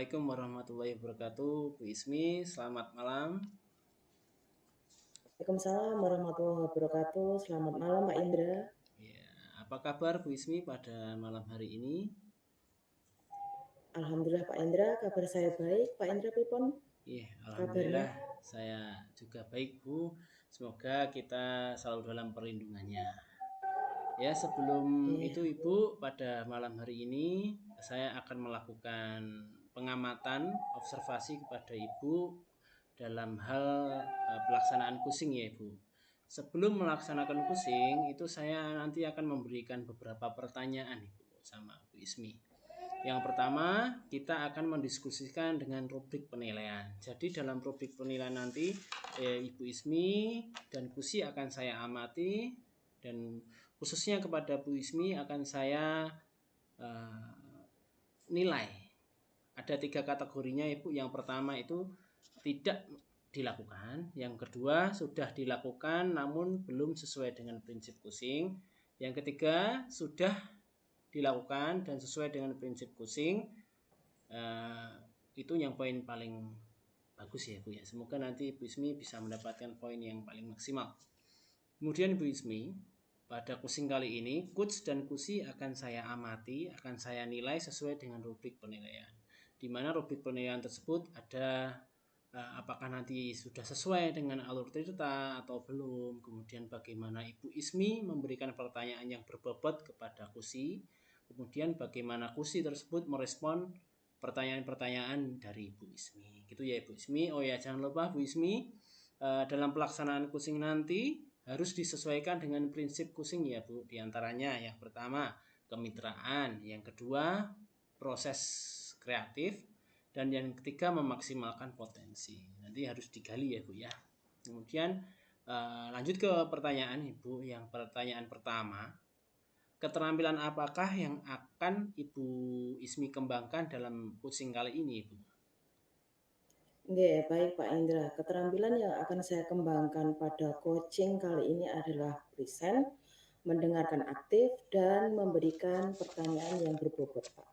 Assalamualaikum warahmatullahi wabarakatuh. Bu Ismi, selamat malam. Waalaikumsalam warahmatullahi wabarakatuh. Selamat malam Pak Indra. Ya, apa kabar Bu Ismi pada malam hari ini? Alhamdulillah Pak Indra, kabar saya baik. Pak Indra pripun? Iya, Kabarnya? alhamdulillah saya juga baik Bu. Semoga kita selalu dalam perlindungannya. Ya, sebelum Oke. itu Ibu, pada malam hari ini saya akan melakukan pengamatan observasi kepada Ibu dalam hal pelaksanaan kusing ya Ibu. Sebelum melaksanakan kusing itu saya nanti akan memberikan beberapa pertanyaan Ibu sama Bu Ismi. Yang pertama kita akan mendiskusikan dengan rubrik penilaian. Jadi dalam rubrik penilaian nanti Ibu Ismi dan Kusi akan saya amati dan khususnya kepada Bu Ismi akan saya nilai. Ada 3 kategorinya Ibu. Yang pertama itu tidak dilakukan, yang kedua sudah dilakukan namun belum sesuai dengan prinsip kusing, yang ketiga sudah dilakukan dan sesuai dengan prinsip kusing. Itu yang poin paling bagus ya Bu ya. Semoga nanti Ibu Ismi bisa mendapatkan poin yang paling maksimal. Kemudian Ibu Ismi, pada kusing kali ini kuts dan kusi akan saya amati, akan saya nilai sesuai dengan rubrik penilaian. Di mana rubrik penilaian tersebut ada apakah nanti sudah sesuai dengan alur cerita atau belum, kemudian bagaimana Ibu Ismi memberikan pertanyaan yang berbobot kepada Kusi, kemudian bagaimana Kusi tersebut merespon pertanyaan-pertanyaan dari Ibu Ismi. Gitu ya Ibu Ismi. Oh ya, jangan lupa Bu Ismi, dalam pelaksanaan kusing nanti harus disesuaikan dengan prinsip kusing ya Bu. Di antaranya yang pertama kemitraan, yang kedua proses kreatif, dan yang ketiga memaksimalkan potensi. Nanti harus digali ya Bu ya. Kemudian lanjut ke pertanyaan Ibu. Yang pertanyaan pertama, keterampilan apakah yang akan Ibu Ismi kembangkan dalam kusing kali ini Ibu? Oke, baik Pak Indra. Keterampilan yang akan saya kembangkan pada coaching kali ini adalah present, mendengarkan aktif, dan memberikan pertanyaan yang berbobot Pak.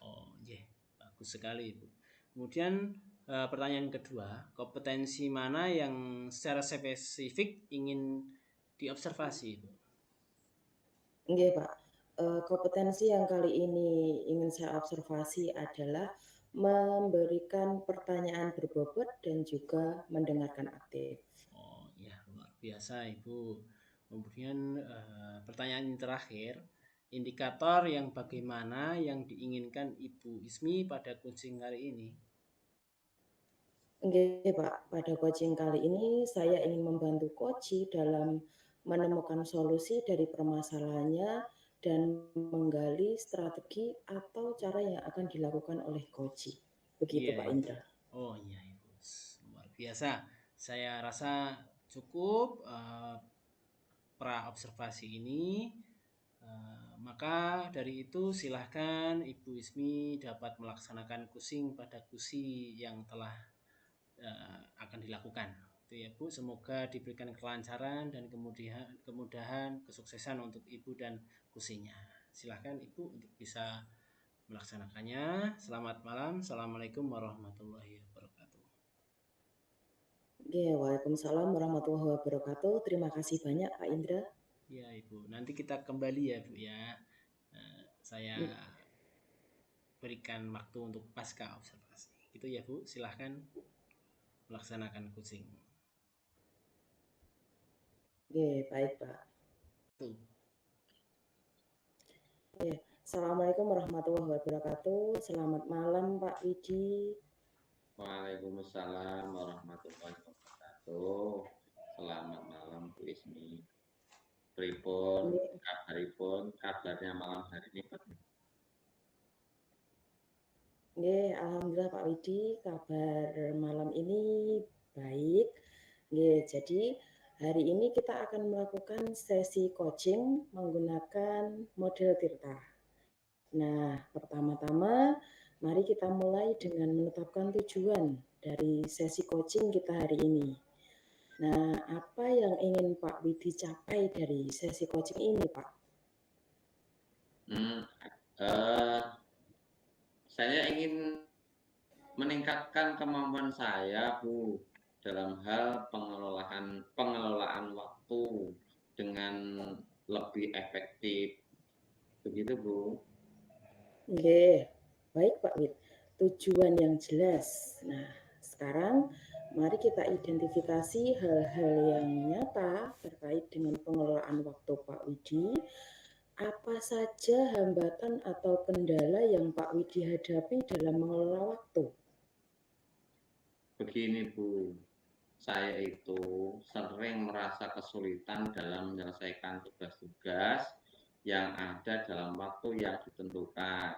Oh iya, bagus sekali Ibu. Kemudian pertanyaan kedua, kompetensi mana yang secara spesifik ingin diobservasi Ibu? Oke Pak, kompetensi yang kali ini ingin saya observasi adalah memberikan pertanyaan berbobot dan juga mendengarkan aktif. Oh iya, luar biasa Ibu. Kemudian pertanyaan yang terakhir, indikator yang bagaimana yang diinginkan Ibu Ismi pada coaching kali ini? Oke Pak, pada coaching kali ini saya ingin membantu coach dalam menemukan solusi dari permasalahannya dan menggali strategi atau cara yang akan dilakukan oleh coach. Begitu Iya Pak Ibu. Indra. Oh iya Ibu, luar biasa. Saya rasa cukup pra observasi ini. Maka dari itu silahkan Ibu Ismi dapat melaksanakan kusing pada kusi yang telah akan dilakukan. Itu ya Bu, semoga diberikan kelancaran dan kemudahan, kesuksesan untuk Ibu dan kusinya. Silahkan Ibu untuk bisa melaksanakannya. Selamat malam. Assalamualaikum warahmatullahi wabarakatuh. Oke, Waalaikumsalam warahmatullahi wabarakatuh. Terima kasih banyak Pak Indra. Ya Ibu, nanti kita kembali ya Bu ya. Saya berikan waktu untuk pasca observasi. Gitu ya Bu, silahkan melaksanakan kusing. Oke, baik Pak. Tuh. Oke, Assalamualaikum warahmatullahi wabarakatuh. Selamat malam Pak Widi. Waalaikumsalam warahmatullahi wabarakatuh. Selamat malam Bu Ismi. Pripun kabaripun, kabarnya malam hari ini Pak? Oke, alhamdulillah Pak Widi, kabar malam ini baik. Oke, jadi hari ini kita akan melakukan sesi coaching menggunakan model Tirta. Nah, pertama-tama mari kita mulai dengan menetapkan tujuan dari sesi coaching kita hari ini. Nah, apa yang ingin Pak Widi capai dari sesi coaching ini, Pak? Saya ingin meningkatkan kemampuan saya, Bu, dalam hal pengelolaan waktu dengan lebih efektif. Begitu, Bu. Oke, baik Pak Wid. Tujuan yang jelas. Nah, sekarang mari kita identifikasi hal-hal yang nyata terkait dengan pengelolaan waktu Pak Widi. Apa saja hambatan atau kendala yang Pak Widi hadapi dalam mengelola waktu? Begini, Bu. Saya itu sering merasa kesulitan dalam menyelesaikan tugas-tugas yang ada dalam waktu yang ditentukan.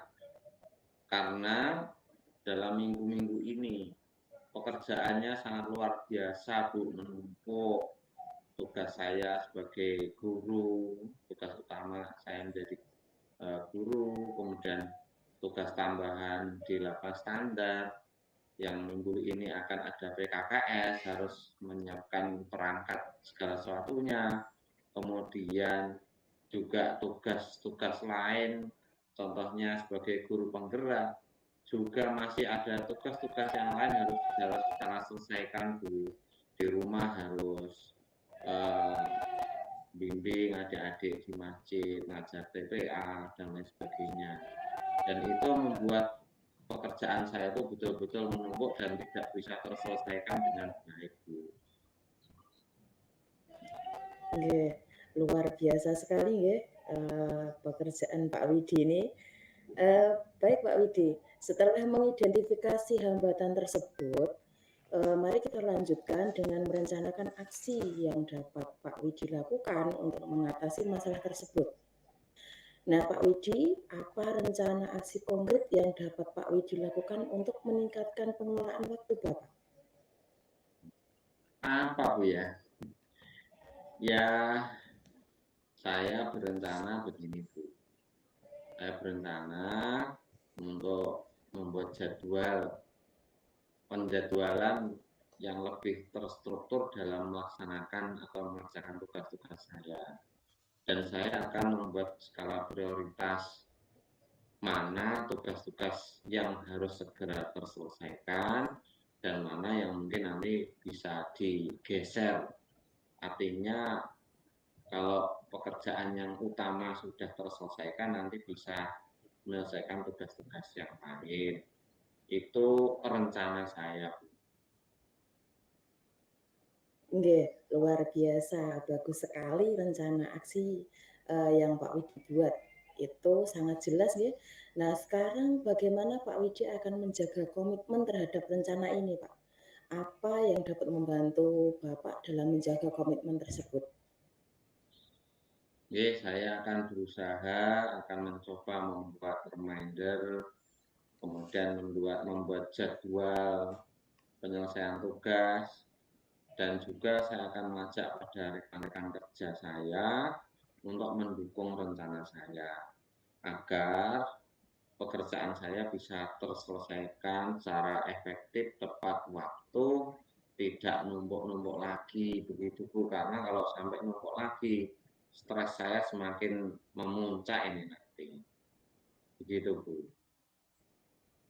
Karena dalam minggu-minggu ini pekerjaannya sangat luar biasa, Bu, menumpuk. Tugas saya sebagai guru, tugas utama saya menjadi guru, kemudian tugas tambahan di lapas standar, yang minggu ini akan ada PKKS, harus menyiapkan perangkat segala sesuatunya, kemudian juga tugas-tugas lain, contohnya sebagai guru penggerak, juga masih ada tugas-tugas yang lain harus saya selesaikan di rumah, harus bimbing adik-adik di masjid, ngajar TPA, dan lain sebagainya. Dan itu membuat pekerjaan saya itu betul-betul menumpuk dan tidak bisa terselesaikan dengan baik, Bu. Oke, luar biasa sekali ya pekerjaan Pak Widi ini. Baik Pak Widi, setelah mengidentifikasi hambatan tersebut, mari kita lanjutkan dengan merencanakan aksi yang dapat Pak Widi lakukan untuk mengatasi masalah tersebut. Nah Pak Widi, apa rencana aksi konkret yang dapat Pak Widi lakukan untuk meningkatkan pengelolaan waktu Bapak? Apa, Bu, ya? Ya, saya berencana begini, Bu. Saya berencana untuk membuat penjadwalan yang lebih terstruktur dalam melaksanakan atau mengerjakan tugas-tugas saya. Dan saya akan membuat skala prioritas mana tugas-tugas yang harus segera terselesaikan dan mana yang mungkin nanti bisa digeser. Artinya kalau pekerjaan yang utama sudah terselesaikan, nanti bisa menyelesaikan tugas-tugas yang lain. Itu rencana saya. Nggih, luar biasa, bagus sekali rencana aksi yang Pak Widi buat. Itu sangat jelas nggih. Nah, sekarang bagaimana Pak Widi akan menjaga komitmen terhadap rencana ini, Pak? Apa yang dapat membantu Bapak dalam menjaga komitmen tersebut? Oke, saya akan berusaha, akan mencoba membuat reminder, kemudian membuat jadwal penyelesaian tugas, dan juga saya akan mengajak pada rekan-rekan kerja saya untuk mendukung rencana saya agar pekerjaan saya bisa terselesaikan secara efektif, tepat waktu, tidak numpuk-numpuk lagi, begitu Bu. Karena kalau sampai numpuk lagi, stres saya semakin memuncak ini nanti. Begitu, Bu.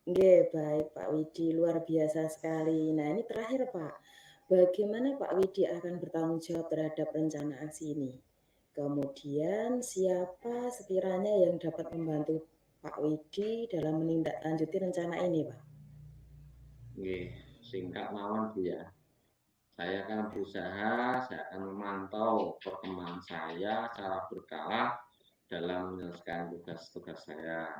Nggih, baik Pak Widi, luar biasa sekali. Nah, ini terakhir Pak, bagaimana Pak Widi akan bertanggung jawab terhadap rencana aksi ini? Kemudian siapa sekiranya yang dapat membantu Pak Widi dalam menindaklanjuti rencana ini, Pak? Oke, singkat mawon Bu ya. Saya akan berusaha, saya akan memantau perkembangan saya secara berkala dalam menyelesaikan tugas-tugas saya.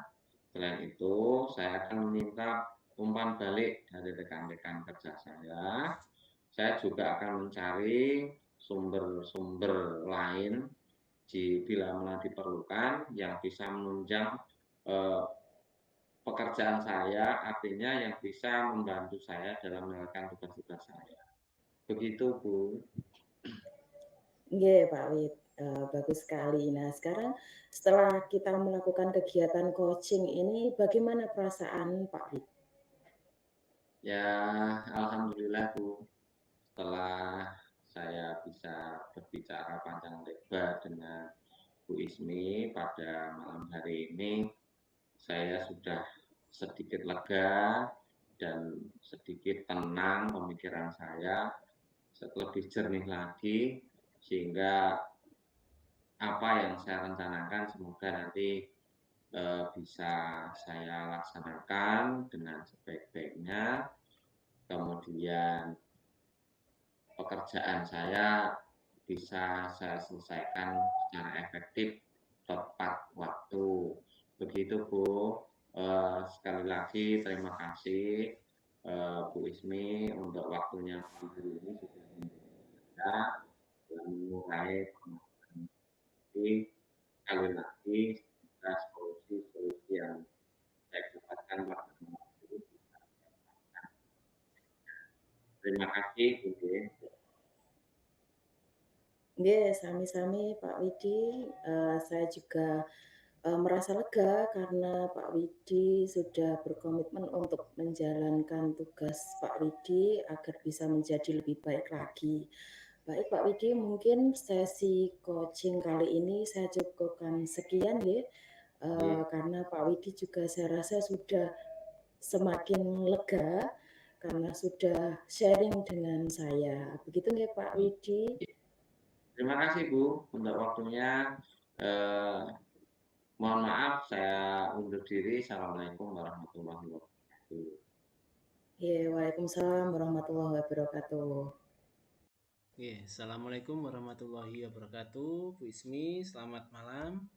Selain itu, saya akan meminta umpan balik dari rekan-rekan kerja saya. Saya juga akan mencari sumber-sumber lain bila mana diperlukan yang bisa menunjang pekerjaan saya, artinya yang bisa membantu saya dalam menjalankan tugas-tugas saya. Begitu, Bu. Nggih, Pak Wid, bagus sekali. Nah, sekarang setelah kita melakukan kegiatan coaching ini, bagaimana perasaan Pak Wid? Ya, alhamdulillah, Bu. Setelah saya bisa berbicara panjang lebar dengan Bu Ismi pada malam hari ini, saya sudah sedikit lega dan sedikit tenang pemikiran saya, lebih jernih lagi, sehingga apa yang saya rencanakan semoga nanti bisa saya laksanakan dengan sebaik-baiknya. Kemudian pekerjaan saya bisa saya selesaikan secara efektif tepat waktu. Begitu Bu. Sekali lagi terima kasih Bu Ismi untuk waktunya pagi ini sudah mendengar dan mengurai pemahaman ini. Sekali lagi semoga solusi-solusi yang saya dapatkan pada waktu ini bisa dapatkan. Terima kasih Bu. Nggih, sami-sami Pak Widi. Saya juga merasa lega karena Pak Widi sudah berkomitmen untuk menjalankan tugas Pak Widi agar bisa menjadi lebih baik lagi. Baik Pak Widi, mungkin sesi coaching kali ini saya cukupkan sekian ya, karena Pak Widi juga saya rasa sudah semakin lega karena sudah sharing dengan saya. Begitu nggih Pak Widi? Terima kasih Bu untuk waktunya. Mohon maaf saya undur diri. Assalamualaikum warahmatullahi wabarakatuh. Ya, waalaikumsalam warahmatullahi wabarakatuh. Assalamualaikum warahmatullahi wabarakatuh. Bu Ismi, selamat malam.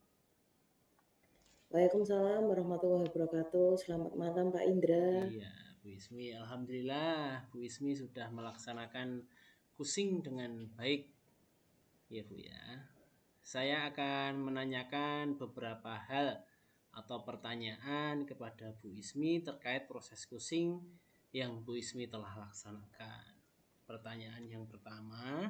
Waalaikumsalam warahmatullahi wabarakatuh. Selamat malam Pak Indra. Iya, Bu Ismi. Alhamdulillah, Bu Ismi sudah melaksanakan kusing dengan baik. Ya Bu ya. Saya akan menanyakan beberapa hal atau pertanyaan kepada Bu Ismi terkait proses kusing yang Bu Ismi telah laksanakan. Pertanyaan yang pertama,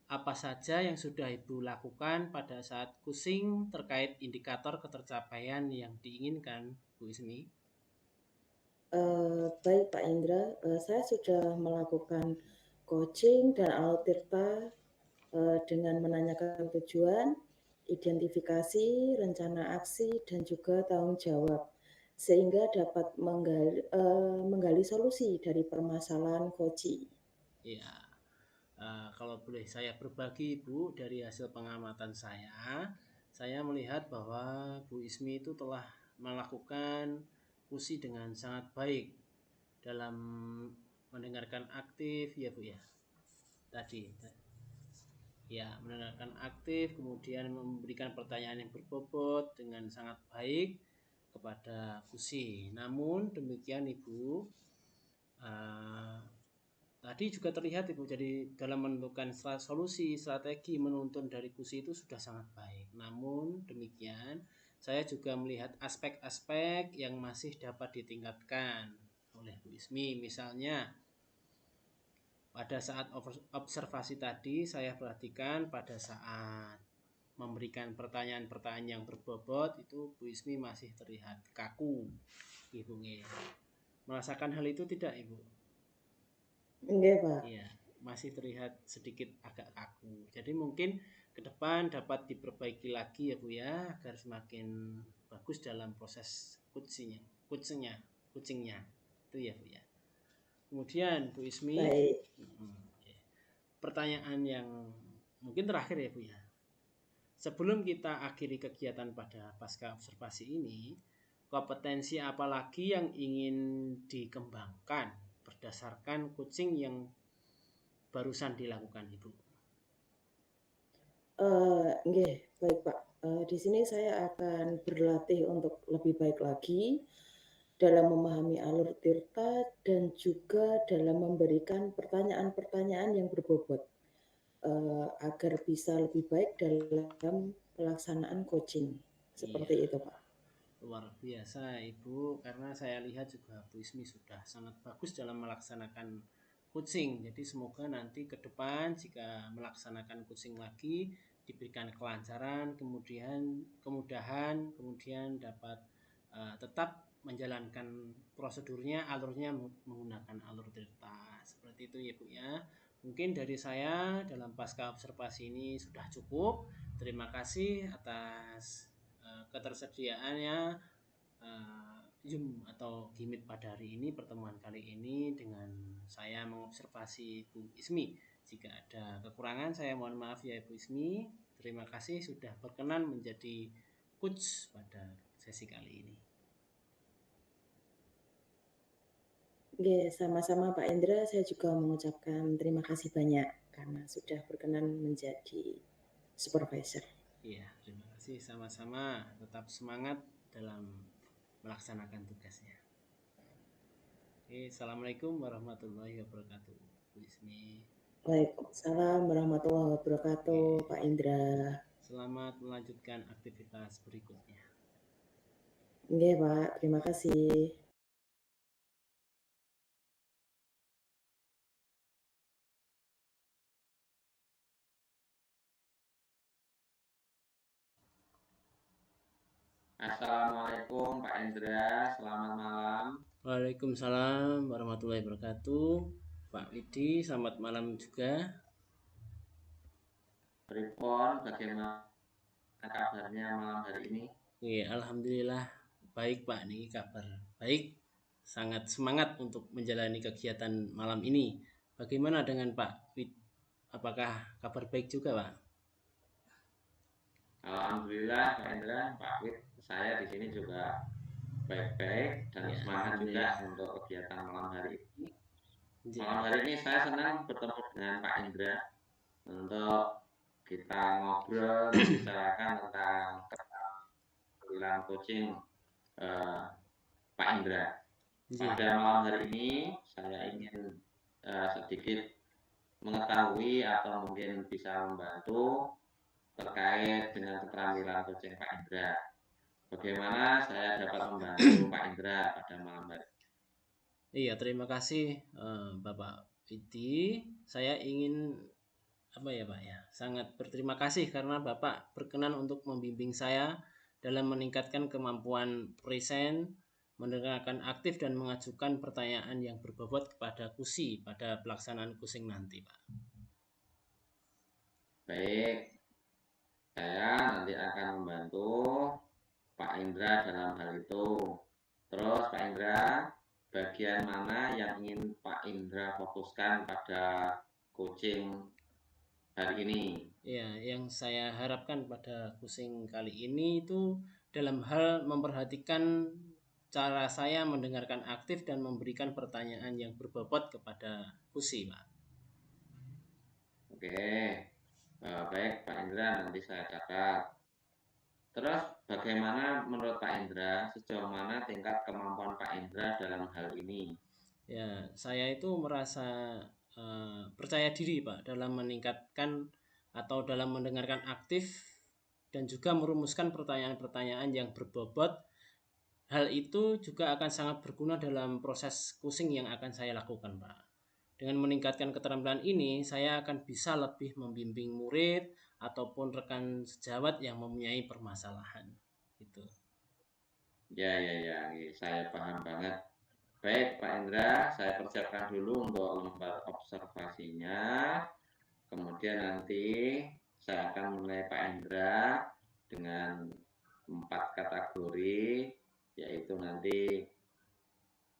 apa saja yang sudah Ibu lakukan pada saat kusing terkait indikator ketercapaian yang diinginkan, Bu Ismi? Baik Pak Indra, saya sudah melakukan coaching dan Altirta dengan menanyakan tujuan, identifikasi, rencana aksi, dan juga tanggung jawab, sehingga dapat menggali solusi dari permasalahan coaching. Ya, kalau boleh saya berbagi Bu, dari hasil pengamatan saya melihat bahwa Bu Ismi itu telah melakukan kusi dengan sangat baik dalam mendengarkan aktif ya Bu ya. Tadi ya mendengarkan aktif, kemudian memberikan pertanyaan yang berbobot dengan sangat baik kepada kusi. Namun demikian Ibu, tadi juga terlihat Ibu, jadi dalam menentukan solusi strategi menuntun dari kusi itu sudah sangat baik. Namun demikian saya juga melihat aspek-aspek yang masih dapat ditingkatkan oleh Bu Ismi. Misalnya pada saat observasi tadi saya perhatikan pada saat memberikan pertanyaan-pertanyaan yang berbobot itu Bu Ismi masih terlihat kaku. Ibu merasakan hal itu tidak Ibu? Enggak Pak. Iya, masih terlihat sedikit agak kaku. Jadi mungkin ke depan dapat diperbaiki lagi ya Bu ya, agar semakin bagus dalam proses kucingnya. Itu ya Bu ya. Kemudian Bu Ismi, Baik. pertanyaan yang mungkin terakhir ya Bu ya. Sebelum kita akhiri kegiatan pada pasca observasi ini, kompetensi apa lagi yang ingin dikembangkan berdasarkan coaching yang barusan dilakukan Ibu? Nggih, baik Pak. Di sini saya akan berlatih untuk lebih baik lagi dalam memahami alur tirta dan juga dalam memberikan pertanyaan-pertanyaan yang berbobot agar bisa lebih baik dalam pelaksanaan coaching. Seperti itu Pak. Luar biasa Ibu, karena saya lihat juga Bu Ismi sudah sangat bagus dalam melaksanakan coaching. Jadi semoga nanti ke depan jika melaksanakan coaching lagi diberikan kelancaran, kemudahan, kemudian dapat tetap menjalankan prosedurnya, alurnya menggunakan alur tirta. Seperti itu ya Bu ya. Mungkin dari saya dalam pasca observasi ini sudah cukup. Terima kasih atas ketersediaannya Zoom atau Gimit pada hari ini, pertemuan kali ini dengan saya mengobservasi Bu Ismi. Jika ada kekurangan saya mohon maaf ya Bu Ismi. Terima kasih sudah berkenan menjadi coach pada sesi kali ini. Oke, sama-sama Pak Indra, saya juga mengucapkan terima kasih banyak karena sudah berkenan menjadi supervisor. Iya, terima kasih sama-sama. Tetap semangat dalam melaksanakan tugasnya. Oke, Assalamualaikum warahmatullahi wabarakatuh. Bu Ismi. Waalaikumsalam warahmatullahi wabarakatuh, Pak Indra. Selamat melanjutkan aktivitas berikutnya. Oke, Pak. Terima kasih. Assalamualaikum Pak Indra, selamat malam. Waalaikumsalam warahmatullahi wabarakatuh. Pak Widi, selamat malam juga. Pripon, bagaimana kabarnya malam hari ini? Iya, alhamdulillah baik Pak, nih kabar baik. Sangat semangat untuk menjalani kegiatan malam ini. Bagaimana dengan Pak Wid? Apakah kabar baik juga, Pak? Alhamdulillah Pak Indra, Pak Wid, saya di sini juga baik-baik dan Ya, semangat juga alhamdulillah. untuk kegiatan malam hari ini. Ya. Malam hari ini saya senang bertemu dengan Pak Indra untuk kita ngobrol, membicarakan tentang keterampilan coaching Pak Indra. Pada malam hari ini saya ingin sedikit mengetahui atau mungkin bisa membantu terkait dengan keterampilan coaching Pak Indra. Bagaimana saya dapat membantu Pak Indra pada malam hari ini? Iya, terima kasih Bapak Widi. Saya ingin Pak ya, sangat berterima kasih karena Bapak berkenan untuk membimbing saya dalam meningkatkan kemampuan present, mendengarkan aktif dan mengajukan pertanyaan yang berbobot kepada KUSI pada pelaksanaan kusing nanti, Pak. Baik, saya nanti akan membantu Pak Indra dalam hal itu. Terus Pak Indra, bagian mana yang ingin Pak Indra fokuskan pada coaching hari ini? Ya, yang saya harapkan pada kusing kali ini itu dalam hal memperhatikan cara saya mendengarkan aktif dan memberikan pertanyaan yang berbobot kepada KUSI, Pak. Oke, baik Pak Indra, nanti saya catat. Terus bagaimana menurut Pak Indra, sejauh mana tingkat kemampuan Pak Indra dalam hal ini? Ya, saya itu merasa percaya diri Pak dalam meningkatkan atau dalam mendengarkan aktif dan juga merumuskan pertanyaan-pertanyaan yang berbobot. Hal itu juga akan sangat berguna dalam proses coaching yang akan saya lakukan Pak. Dengan meningkatkan keterampilan ini, saya akan bisa lebih membimbing murid ataupun rekan sejawat yang mempunyai permasalahan. Gitu. Ya, saya paham banget. Baik Pak Indra, saya persiapkan dulu untuk lembar observasinya. Kemudian nanti saya akan menilai Pak Indra dengan 4 kategori, yaitu nanti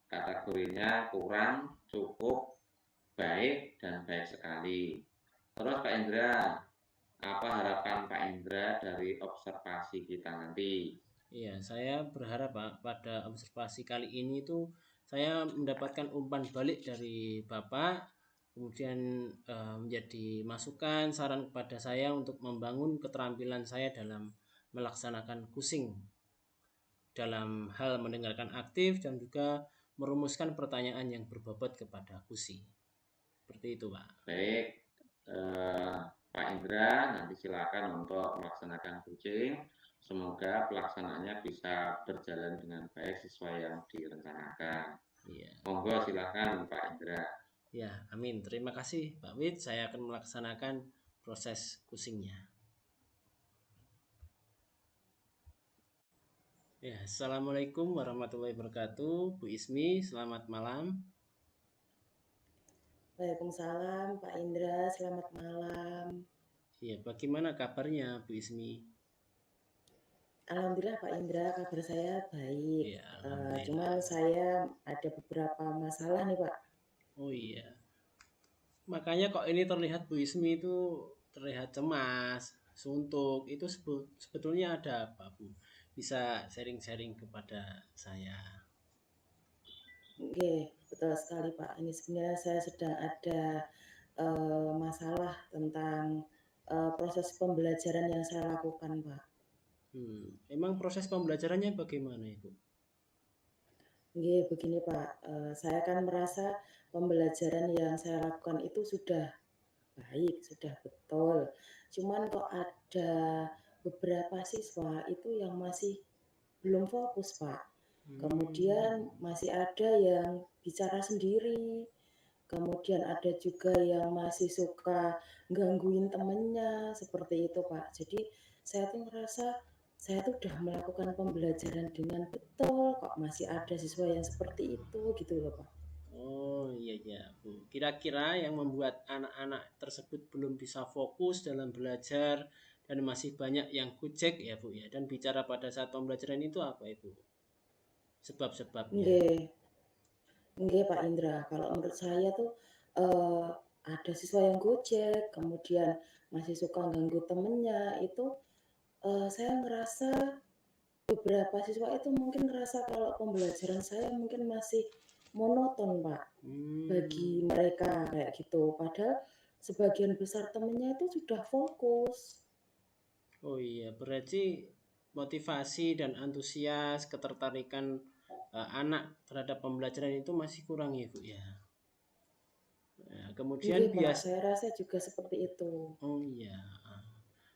kategorinya kurang, cukup, baik, dan baik sekali. Terus Pak Indra, apa harapan Pak Indra dari observasi kita nanti? Iya, saya berharap Pak pada observasi kali ini itu saya mendapatkan umpan balik dari Bapak, kemudian menjadi masukan, saran kepada saya untuk membangun keterampilan saya dalam melaksanakan kusing dalam hal mendengarkan aktif dan juga merumuskan pertanyaan yang berbobot kepada kusi. Seperti itu, Pak. Baik, Pak Indra, nanti silakan untuk melaksanakan coaching. Semoga pelaksanaannya bisa berjalan dengan baik sesuai yang direncanakan. Iya. Monggo silakan Pak Indra. Ya, amin. Terima kasih Pak Wid. Saya akan melaksanakan proses kusingnya. Ya, Assalamualaikum warahmatullahi wabarakatuh. Bu Ismi, selamat malam. Waalaikumsalam Pak Indra, selamat malam. Iya, bagaimana kabarnya Bu Ismi? Alhamdulillah Pak Indra, kabar saya baik. Ya, alhamdulillah. Cuman saya ada beberapa masalah nih Pak. Oh iya. Makanya kok ini terlihat Bu Ismi itu terlihat cemas, suntuk. Itu sebetulnya ada apa, Bu? Bisa sharing-sharing kepada saya. Oke, betul sekali Pak. Ini sebenarnya saya sedang ada masalah tentang proses pembelajaran yang saya lakukan Pak. Emang proses pembelajarannya bagaimana Ibu? Oke, begini Pak, saya kan merasa pembelajaran yang saya lakukan itu sudah baik, sudah betul. Cuman kok ada beberapa siswa itu yang masih belum fokus, Pak. Kemudian masih ada yang bicara sendiri, kemudian ada juga yang masih suka gangguin temennya, seperti itu, Pak. Jadi saya tuh merasa saya tuh udah melakukan pembelajaran dengan betul, kok masih ada siswa yang seperti itu, gitu loh, Pak. Oh iya ya Bu. Kira-kira yang membuat anak-anak tersebut belum bisa fokus dalam belajar dan masih banyak yang kucek ya Bu ya. Dan bicara pada saat pembelajaran itu apa Ibu? Sebab-sebabnya. Nggih. Nggih, Pak Indra, kalau menurut saya tuh, eee, ada siswa yang gojek, kemudian masih suka ganggu temennya, itu, saya ngerasa beberapa siswa itu mungkin ngerasa kalau pembelajaran saya mungkin masih monoton, Pak, bagi Hmm. mereka, kayak gitu. Padahal sebagian besar temennya itu sudah fokus. Oh iya, berarti motivasi dan antusias, ketertarikan anak terhadap pembelajaran itu masih kurang ya Bu ya. Nah, kemudian Nggih, Pak, saya rasa juga seperti itu. oh iya.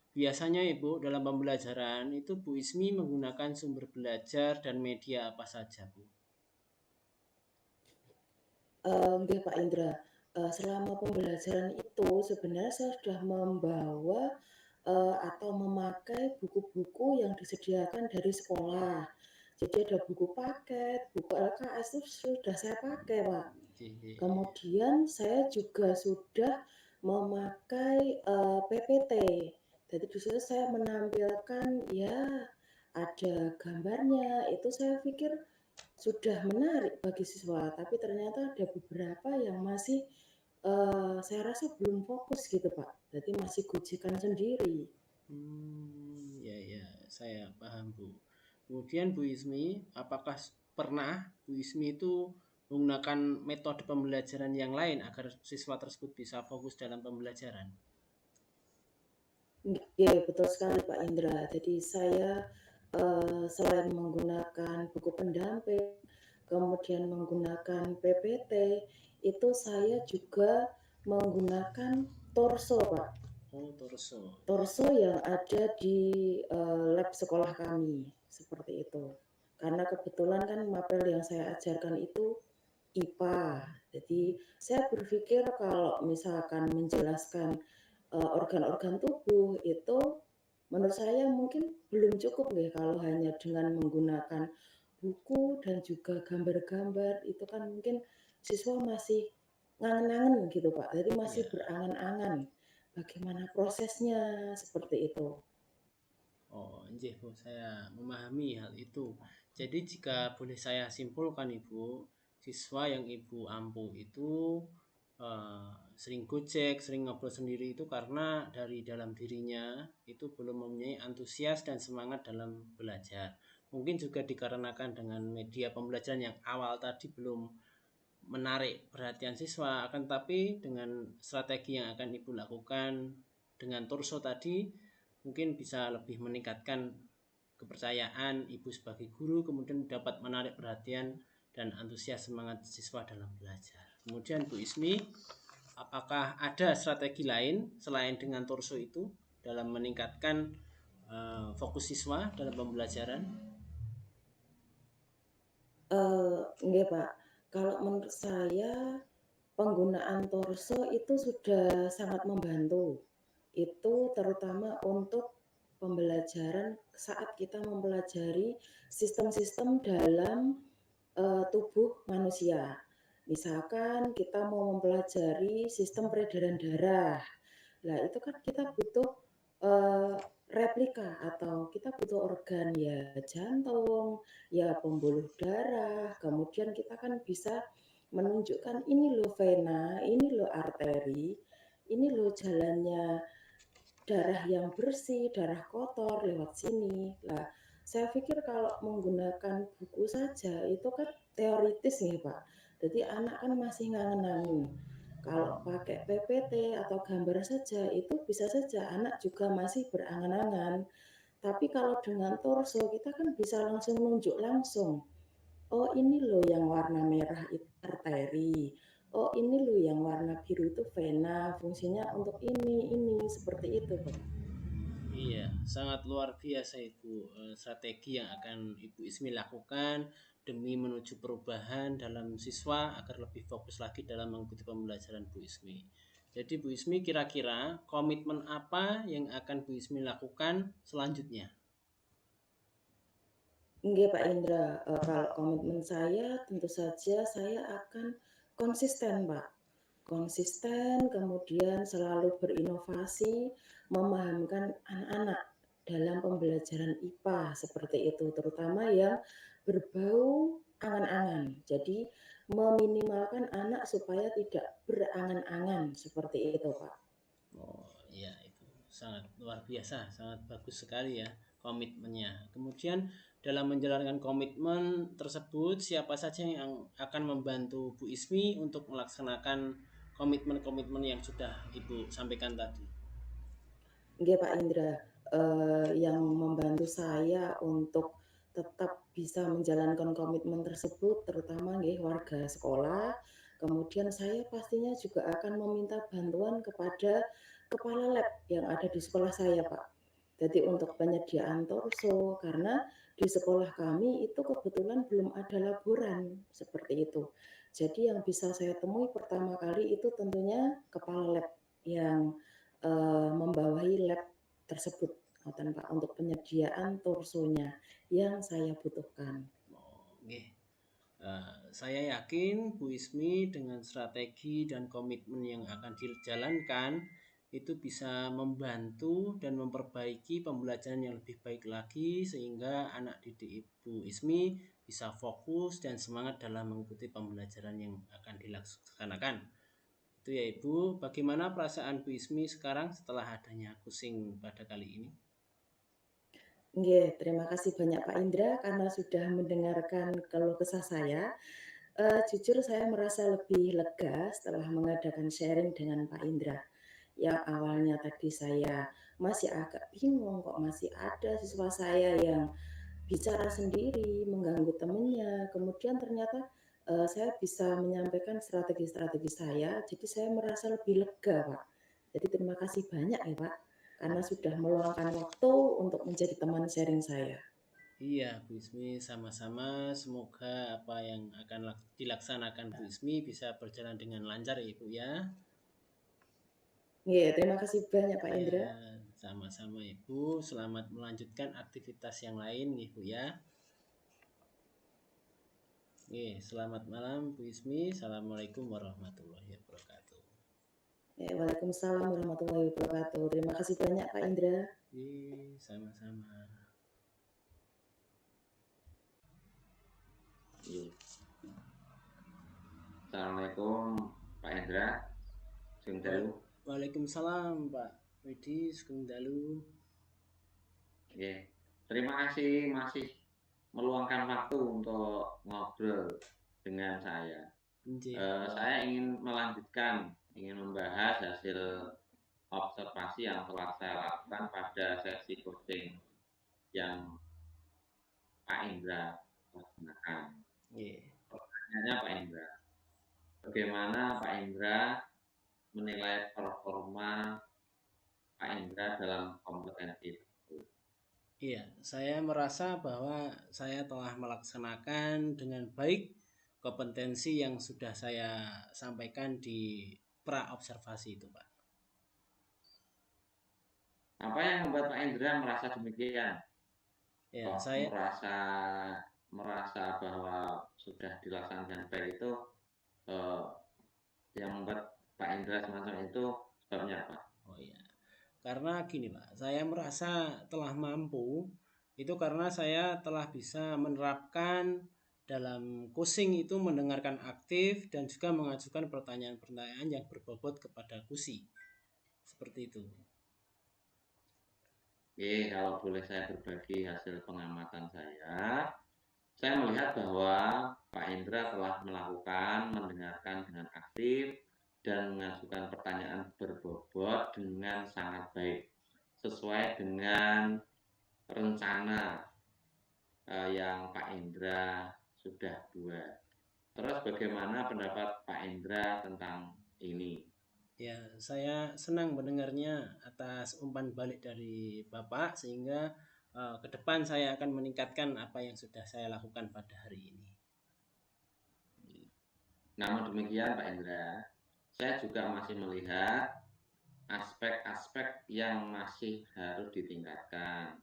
Biasanya Ibu dalam pembelajaran itu Bu Ismi menggunakan sumber belajar dan media apa saja Bu? Nggih Pak Indra, selama pembelajaran itu sebenarnya saya sudah membawa, atau memakai buku-buku yang disediakan dari sekolah. Jadi ada buku paket, buku LKS itu sudah saya pakai, Pak. Kemudian saya juga sudah memakai, PPT. Jadi di situ saya menampilkan ya ada gambarnya, itu saya pikir sudah menarik bagi siswa, tapi ternyata ada beberapa yang masih, saya rasa belum fokus gitu, Pak. Jadi masih gojekan sendiri. Ya ya, saya paham Bu. Kemudian Bu Ismi, apakah pernah Bu Ismi itu menggunakan metode pembelajaran yang lain agar siswa tersebut bisa fokus dalam pembelajaran? Iya, betul sekali Pak Indra. Jadi saya, selain menggunakan buku pendamping, kemudian menggunakan PPT, itu saya juga menggunakan torso, Pak. Oh, torso. Torso yang ada di lab sekolah kami, seperti itu. Karena kebetulan kan mapel yang saya ajarkan itu IPA. Jadi saya berpikir kalau misalkan menjelaskan organ-organ tubuh itu menurut saya mungkin belum cukup nih kalau hanya dengan menggunakan buku dan juga gambar-gambar itu kan mungkin siswa masih ngangen-ngangen gitu Pak. Jadi masih Ya. berangan-angan bagaimana prosesnya seperti itu. Oh, nggih Bu, saya memahami hal itu. Jadi jika boleh saya simpulkan Ibu, siswa yang Ibu ampuh itu sering gojek, sering ngobrol sendiri itu karena dari dalam dirinya itu belum mempunyai antusias dan semangat dalam belajar. Mungkin juga dikarenakan dengan media pembelajaran yang awal tadi belum menarik perhatian siswa, akan tapi dengan strategi yang akan Ibu lakukan dengan torso tadi mungkin bisa lebih meningkatkan kepercayaan Ibu sebagai guru, kemudian dapat menarik perhatian dan antusias semangat siswa dalam belajar. Kemudian Bu Ismi, apakah ada strategi lain selain dengan torso itu dalam meningkatkan fokus siswa dalam pembelajaran? Nggih Pak, kalau menurut saya penggunaan torso itu sudah sangat membantu. Itu terutama untuk pembelajaran saat kita mempelajari sistem-sistem dalam tubuh manusia. Misalkan kita mau mempelajari sistem peredaran darah. Nah, itu kan kita butuh replika atau kita butuh organ ya jantung, ya pembuluh darah, kemudian kita kan bisa menunjukkan ini loh vena, ini loh arteri, ini loh jalannya darah yang bersih, darah kotor lewat sini. Lah, saya pikir kalau menggunakan buku saja itu kan teoritis nih Pak. Jadi anak kan masih ngangen-ngangen. Kalau pakai PPT atau gambar saja itu bisa saja anak juga masih berangan-angan. Tapi kalau dengan torso kita kan bisa langsung nunjuk langsung. Oh ini loh yang warna merah itu arteri. Oh ini loh yang warna biru itu vena. Fungsinya untuk ini seperti itu Pak. Iya, sangat luar biasa Ibu, strategi yang akan Ibu Ismi lakukan demi menuju perubahan dalam siswa agar lebih fokus lagi dalam mengikuti pembelajaran Bu Ismi. Jadi Bu Ismi, kira-kira komitmen apa yang akan Bu Ismi lakukan selanjutnya? Nggih Pak Indra, kalau komitmen saya tentu saja saya akan konsisten Pak. Konsisten, kemudian selalu berinovasi, memahamkan anak-anak dalam pembelajaran IPA seperti itu, terutama yang berbau angan-angan. Jadi meminimalkan anak supaya tidak berangan-angan seperti itu Pak. Oh iya, itu sangat luar biasa, sangat bagus sekali ya komitmennya. Kemudian dalam menjalankan komitmen tersebut, siapa saja yang akan membantu Bu Ismi untuk melaksanakan komitmen-komitmen yang sudah Ibu sampaikan tadi? Nggih Pak Indra, yang membantu saya untuk tetap bisa menjalankan komitmen tersebut terutama nggih warga sekolah, kemudian saya pastinya juga akan meminta bantuan kepada kepala lab yang ada di sekolah saya Pak. Jadi untuk penyediaan torso, karena di sekolah kami itu kebetulan belum ada laboran seperti itu. Jadi yang bisa saya temui pertama kali itu tentunya kepala lab yang membawahi lab tersebut ngoten Pak, untuk penyediaan torsonya yang saya butuhkan. Oh, nggih. Saya yakin Bu Ismi dengan strategi dan komitmen yang akan dijalankan itu bisa membantu dan memperbaiki pembelajaran yang lebih baik lagi sehingga anak didik Ibu Ismi bisa fokus dan semangat dalam mengikuti pembelajaran yang akan dilaksanakan. Itu ya Ibu, bagaimana perasaan Bu Ismi sekarang setelah adanya kusing pada kali ini? Nggih, terima kasih banyak Pak Indra karena sudah mendengarkan keluh kesah saya. Jujur saya merasa lebih lega setelah mengadakan sharing dengan Pak Indra. Yang awalnya tadi saya masih agak bingung kok masih ada siswa saya yang bicara sendiri, mengganggu temennya, kemudian ternyata, saya bisa menyampaikan strategi-strategi saya, jadi saya merasa lebih lega, Pak. Jadi terima kasih banyak ya, Pak, karena sudah meluangkan waktu untuk menjadi teman sharing saya. Iya, Bu Ismi, sama-sama. Semoga apa yang akan dilaksanakan Bu Ismi bisa berjalan dengan lancar ya, Ibu ya. Iya, terima kasih banyak Pak Indra. Ya, sama-sama Ibu. Selamat melanjutkan aktivitas yang lain, Ibu ya. Oke, selamat malam Bu Ismi. Assalamualaikum warahmatullahi wabarakatuh. Waalaikumsalam warahmatullahi wabarakatuh. Terima kasih banyak Pak Indra. Sama-sama. Assalamualaikum Pak Hendra. Sungdalu. Waalaikumsalam Pak Widi Sugeng Dalu. Terima kasih masih meluangkan waktu untuk ngobrol dengan saya. Saya ingin melanjutkan, ingin membahas hasil observasi yang telah saya lakukan pada sesi coaching yang Pak Indra laksanakan. Pertanyaannya Pak Indra, bagaimana Pak Indra menilai performa Pak Indra dalam kompetensi tersebut? Iya, saya merasa bahwa saya telah melaksanakan dengan baik kompetensi yang sudah saya sampaikan di pra observasi itu, Pak. Apa yang membuat Pak Indra merasa demikian? Ya, saya merasa bahwa sudah dilaksanakan baik itu yang membuat Pak Indra semacam itu sebabnya apa? Oh iya, Karena gini Pak, saya merasa telah mampu itu karena saya telah bisa menerapkan dalam coaching itu mendengarkan aktif dan juga mengajukan pertanyaan-pertanyaan yang berbobot kepada kusi. Seperti itu. Oke, kalau boleh saya berbagi hasil pengamatan saya melihat bahwa Pak Indra telah melakukan mendengarkan dengan aktif dan mengajukan pertanyaan berbobot dengan sangat baik, sesuai dengan rencana yang Pak Indra sudah buat. Terus bagaimana pendapat Pak Indra tentang ini? Ya, saya senang mendengarnya atas umpan balik dari Bapak sehingga ke depan saya akan meningkatkan apa yang sudah saya lakukan pada hari ini. Namun demikian Pak Indra, saya juga masih melihat aspek-aspek yang masih harus ditingkatkan.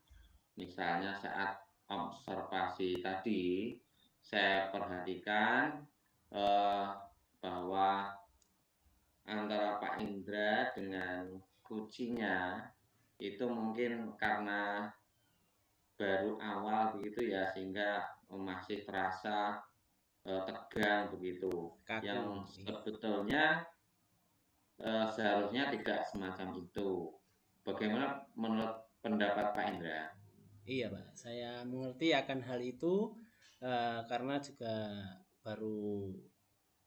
Misalnya saat observasi tadi, saya perhatikan bahwa antara Pak Indra dengan kucinya itu mungkin karena baru awal begitu ya, sehingga masih terasa tegang begitu. Kaku. Yang sebetulnya seharusnya tidak semacam itu. Bagaimana menurut pendapat Pak Indra? Iya Pak, saya mengerti akan hal itu karena juga baru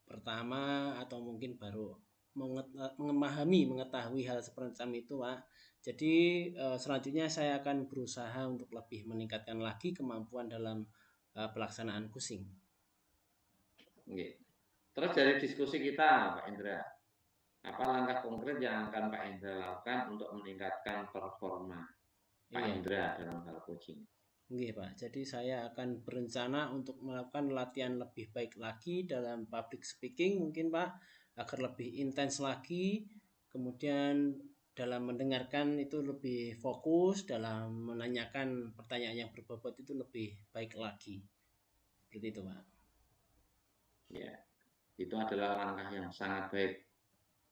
pertama atau mungkin baru mengetahui hal semacam itu Pak. Jadi selanjutnya saya akan berusaha untuk lebih meningkatkan lagi kemampuan dalam pelaksanaan kursing. Oke. Terus dari diskusi kita Pak Indra, apa langkah konkret yang akan Pak Indra lakukan untuk meningkatkan performa Pak Iya. Indra dalam hal coaching? Oke Pak, jadi saya akan berencana untuk melakukan latihan lebih baik lagi dalam public speaking mungkin Pak, agar lebih intens lagi, kemudian dalam mendengarkan itu lebih fokus, dalam menanyakan pertanyaan yang berbobot itu lebih baik lagi. Seperti itu Pak. Ya, itu adalah langkah yang sangat baik.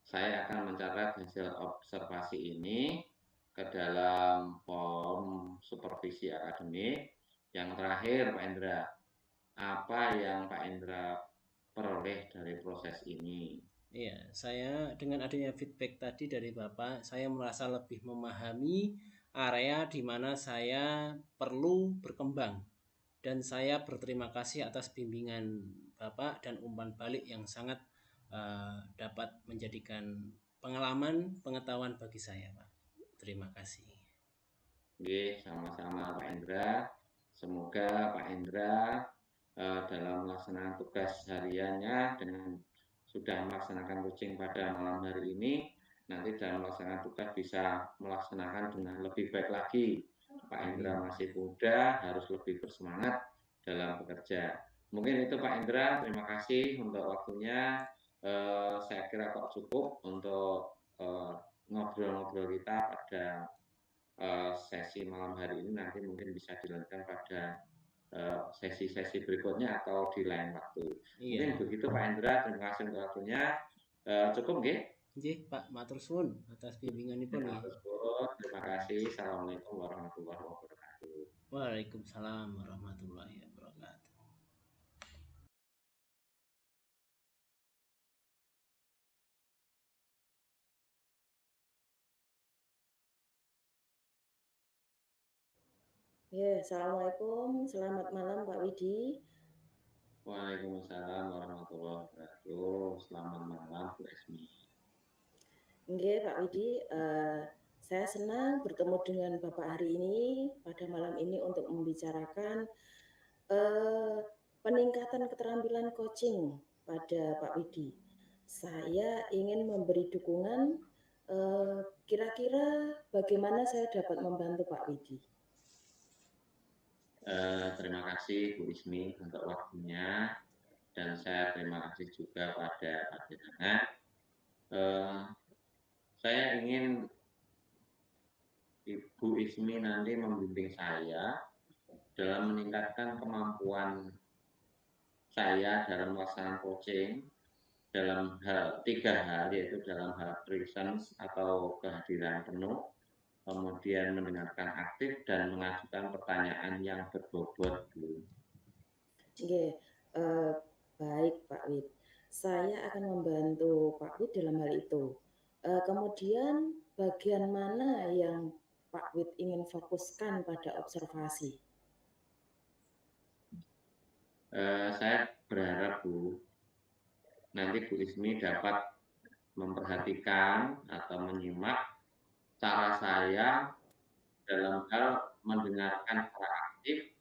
Saya akan mencatat hasil observasi ini ke dalam form supervisi akademik. Yang terakhir Pak Indra, apa yang Pak Indra peroleh dari proses ini? Iya, saya dengan adanya feedback tadi dari Bapak, saya merasa lebih memahami area di mana saya perlu berkembang. Dan saya berterima kasih atas bimbingan Bapak dan umpan balik yang sangat dapat menjadikan pengalaman, pengetahuan bagi saya, Pak. Terima kasih. Oke, sama-sama Pak Indra. Semoga Pak Indra dalam melaksanakan tugas hariannya dengan sudah melaksanakan coaching pada malam hari ini, nanti dalam melaksanakan tugas bisa melaksanakan dengan lebih baik lagi. Pak Indra masih muda, harus lebih bersemangat dalam bekerja. Mungkin itu Pak Indra, terima kasih untuk waktunya. Saya kira kok cukup untuk ngobrol-ngobrol kita pada sesi malam hari ini. Nanti mungkin bisa dilanjutkan pada sesi-sesi berikutnya atau di lain waktu. Iya. Mungkin begitu Pak Indra, terima kasih untuk waktunya. Cukup nggih? Nggih, Pak, matur suwun atas bimbinganipun nggih. Terima kasih. Assalamualaikum warahmatullahi wabarakatuh. Waalaikumsalam warahmatullahi wabarakatuh. Ya, Assalamualaikum, selamat malam Pak Widi. Waalaikumsalam warahmatullahi wabarakatuh. Selamat malam Bu Esmi. Nggih Pak Widi, saya senang bertemu dengan Bapak hari ini pada malam ini untuk membicarakan peningkatan keterampilan coaching pada Pak Widi. Saya ingin memberi dukungan, kira-kira bagaimana saya dapat membantu Pak Widi? Terima kasih Bu Ismi untuk waktunya, dan saya terima kasih juga pada Pak Jenengan. Saya ingin Ibu Ismi nanti membimbing saya dalam meningkatkan kemampuan saya dalam melaksanakan coaching dalam hal 3 hal, yaitu dalam hal presence atau kehadiran penuh, kemudian mendengarkan aktif dan mengajukan pertanyaan yang berbobot, Bu. Nggih, baik Pak Wid. Saya akan membantu Pak Wid dalam hal itu. Kemudian bagian mana yang Pak Wid ingin fokuskan pada observasi? Saya berharap, Bu, nanti Bu Ismi dapat memperhatikan atau menyimak cara saya dalam hal mendengarkan secara aktif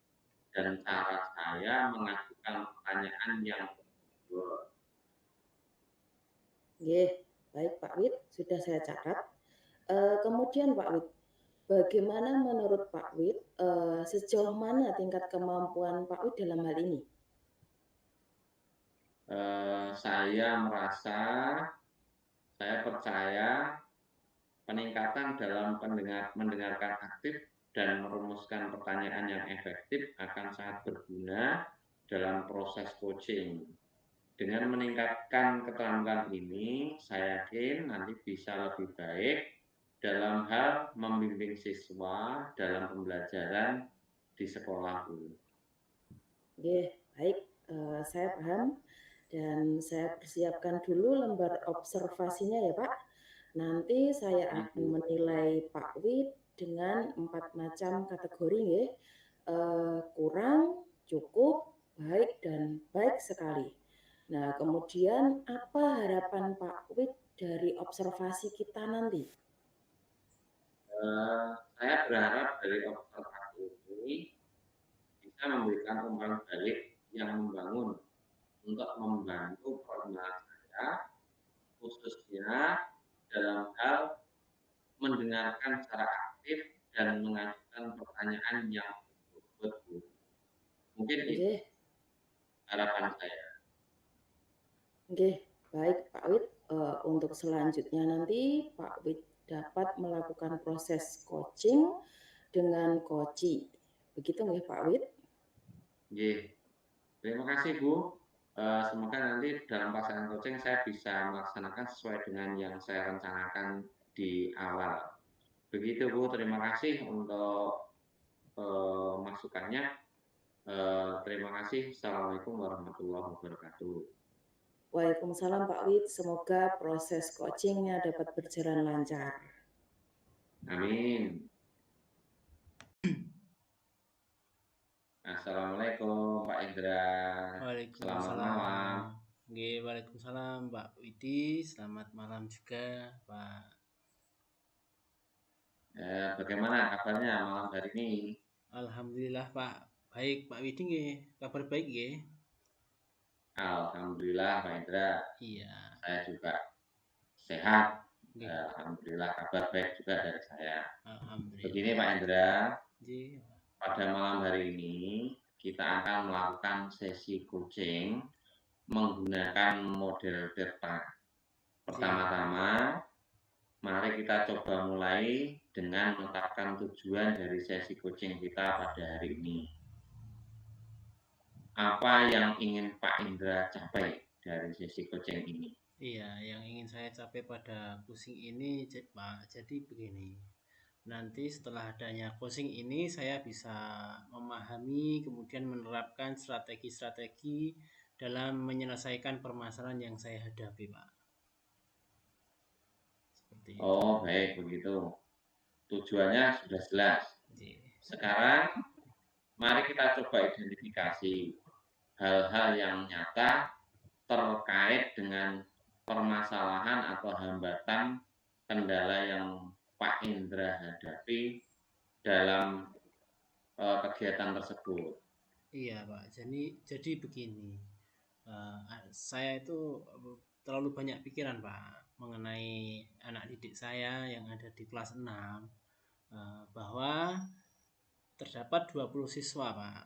dan cara saya mengajukan pertanyaan yang berbobot. Nggih, baik Pak Wid, sudah saya catat. Kemudian Pak Wid, bagaimana menurut Pak Wid, sejauh mana tingkat kemampuan Pak Wid dalam hal ini? Saya merasa, saya percaya peningkatan dalam mendengarkan aktif dan merumuskan pertanyaan yang efektif akan sangat berguna dalam proses coaching. Dengan meningkatkan keterampilan ini, saya yakin nanti bisa lebih baik dalam hal membimbing siswa dalam pembelajaran di sekolah, Bu. Nggih, baik, saya paham dan saya persiapkan dulu lembar observasinya ya Pak. Nanti saya akan menilai Pak Wid dengan 4 macam kategori nggih. Kurang, cukup, baik, dan baik sekali. Nah, kemudian apa harapan Pak Wid dari observasi kita nanti? Saya berharap dari observasi ini bisa memberikan umpan balik yang membangun untuk membantu perkembangan saya, khususnya dalam hal mendengarkan secara aktif dan mengajukan pertanyaan yang betul. Mungkin itu Nggih, harapan saya. nggih, baik Pak Wid. Untuk selanjutnya nanti Pak Wid dapat melakukan proses coaching dengan koci. Begitu nggih Pak Wid? Nggih. Terima kasih, Bu. Semoga nanti dalam pelaksanaan coaching saya bisa melaksanakan sesuai dengan yang saya rencanakan di awal. Begitu, Bu. Terima kasih untuk masukannya. Terima kasih. Assalamualaikum warahmatullahi wabarakatuh. Waalaikumsalam Pak Wid, semoga proses coachingnya dapat berjalan lancar. Amin. Assalamualaikum Pak Indra. Selamat malam. Nggih, waalaikumsalam Pak Widi. Selamat malam juga Pak. Bagaimana kabarnya malam hari ini? Alhamdulillah Pak. Baik Pak Widi nggih. Kabar baik nggih? Alhamdulillah Pak Indra. Iya. Saya juga sehat. Nggih. Alhamdulillah kabar baik juga dari saya. Alhamdulillah. Begini Pak Indra. Nggih. Pada malam hari ini kita akan melakukan sesi coaching menggunakan model DERTA. Pertama-tama, mari kita coba mulai dengan menetapkan tujuan dari sesi coaching kita pada hari ini. Apa yang ingin Pak Indra capai dari sesi coaching ini? Iya, yang ingin saya capai pada coaching ini, Pak, jadi begini. Nanti setelah adanya coaching ini saya bisa memahami kemudian menerapkan strategi-strategi dalam menyelesaikan permasalahan yang saya hadapi, Pak. Seperti itu. Oh, baik begitu. Tujuannya sudah jelas. Sekarang mari kita coba identifikasi hal-hal yang nyata terkait dengan permasalahan atau hambatan kendala yang Pak Indra hadapi dalam kegiatan tersebut. Iya Pak, jadi begini, saya itu terlalu banyak pikiran Pak mengenai anak didik saya yang ada di kelas 6, bahwa terdapat 20 siswa Pak,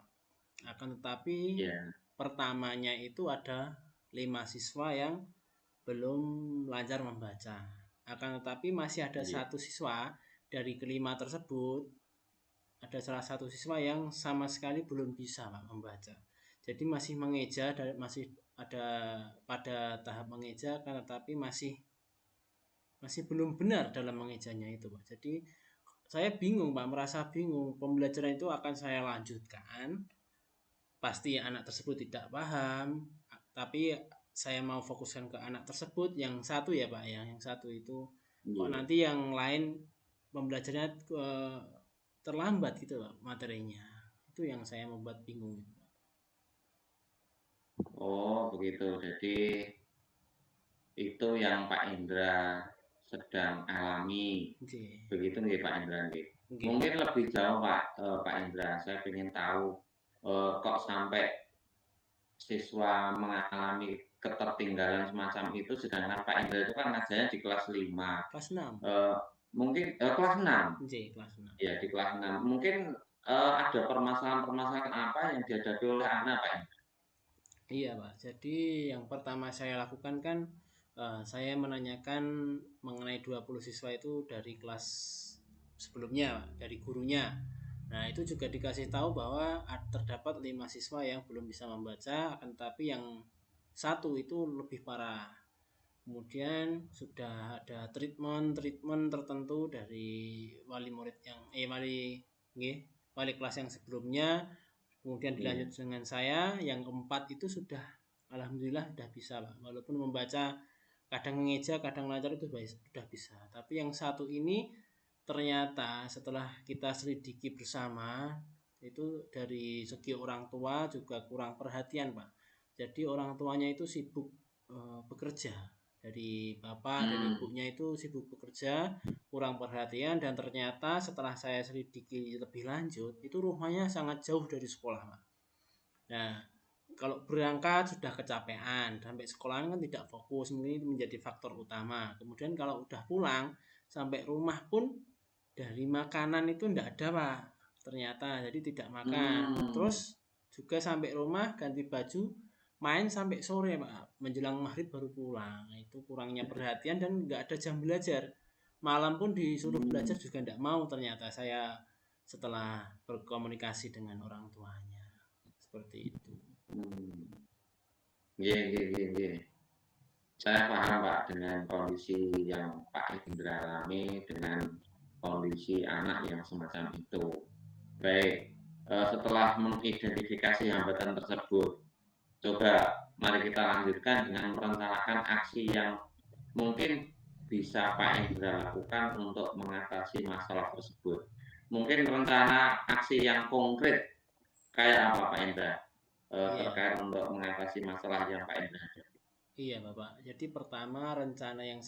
akan tetapi pertamanya itu ada 5 siswa yang belum lancar membaca, akan tetapi masih ada satu siswa dari kelima tersebut, ada salah satu siswa yang sama sekali belum bisa Pak membaca. Jadi masih mengeja, masih ada pada tahap mengeja, akan tetapi masih belum benar dalam mengejanya itu Pak. Jadi saya bingung Pak, merasa bingung. Pembelajaran itu akan saya lanjutkan. Pasti anak tersebut tidak paham, tapi saya mau fokuskan ke anak tersebut. Yang satu ya Pak, yang satu itu kok Iya. nanti yang lain pembelajarannya terlambat gitu Pak materinya. Itu yang saya membuat bingung gitu, Pak. Oh, begitu. Jadi itu yang Pak Indra sedang alami. Oke. Begitu nggih Pak Indra nggih. Oke. Mungkin lebih jauh Pak Indra, saya ingin tahu kok sampai siswa mengalami ketertinggalan semacam itu, sedangkan Pak Indra itu kan ngajarnya di kelas 5. Kelas 6. Mungkin kelas 6. Oke, kelas 6. Ya, di kelas 6. Mungkin ada permasalahan-permasalahan apa yang dihadapi oleh anak Pak Indra? Iya Pak, jadi yang pertama saya lakukan kan saya menanyakan mengenai 20 siswa itu dari kelas sebelumnya, Pak, dari gurunya. Nah itu juga dikasih tahu bahwa terdapat 5 siswa yang belum bisa membaca, akan tetapi yang satu itu lebih parah. Kemudian sudah ada treatment tertentu dari wali murid yang wali kelas yang sebelumnya. Kemudian dilanjut dengan saya, yang keempat itu sudah alhamdulillah sudah bisa Pak. Walaupun membaca kadang mengeja, kadang lancar itu sudah bisa. Tapi yang satu ini ternyata setelah kita selidiki bersama itu dari segi orang tua juga kurang perhatian Pak. Jadi orang tuanya itu sibuk bekerja. Dari bapak dan ibunya itu sibuk bekerja, kurang perhatian, dan ternyata setelah saya selidiki lebih lanjut itu rumahnya sangat jauh dari sekolah Pak. Nah kalau berangkat sudah kecapean, sampai sekolah kan tidak fokus, mungkin itu menjadi faktor utama. Kemudian kalau udah pulang sampai rumah pun dari makanan itu tidak ada Pak, ternyata jadi tidak makan. Terus juga sampai rumah ganti baju, main sampai sore Pak, menjelang maghrib baru pulang. Itu kurangnya perhatian dan nggak ada jam belajar. Malam pun disuruh belajar juga tidak mau, ternyata saya setelah berkomunikasi dengan orang tuanya. Seperti itu. Iya. Saya paham Pak dengan kondisi yang Pak Indra alami, dengan kondisi anak yang semacam itu. Baik, setelah mengidentifikasi hambatan tersebut, coba mari kita lanjutkan dengan merencanakan aksi yang mungkin bisa Pak Indra lakukan untuk mengatasi masalah tersebut. Mungkin rencana aksi yang konkret kayak apa Pak Indra terkait untuk mengatasi masalah yang Pak Indra hadapi? Iya Bapak, jadi pertama rencana yang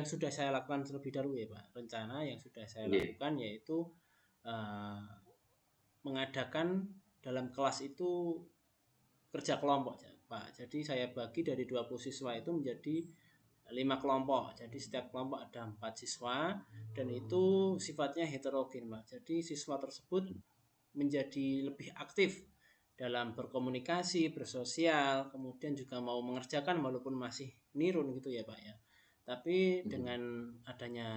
sudah saya lakukan terlebih dahulu ya Pak. Rencana yang sudah saya lakukan yaitu mengadakan dalam kelas itu kerja kelompok Pak. Jadi saya bagi dari 20 siswa itu menjadi 5 kelompok. Jadi setiap kelompok ada 4 siswa dan itu sifatnya heterogen Pak. Jadi siswa tersebut menjadi lebih aktif dalam berkomunikasi, bersosial, kemudian juga mau mengerjakan walaupun masih nirun gitu ya Pak ya. Tapi dengan adanya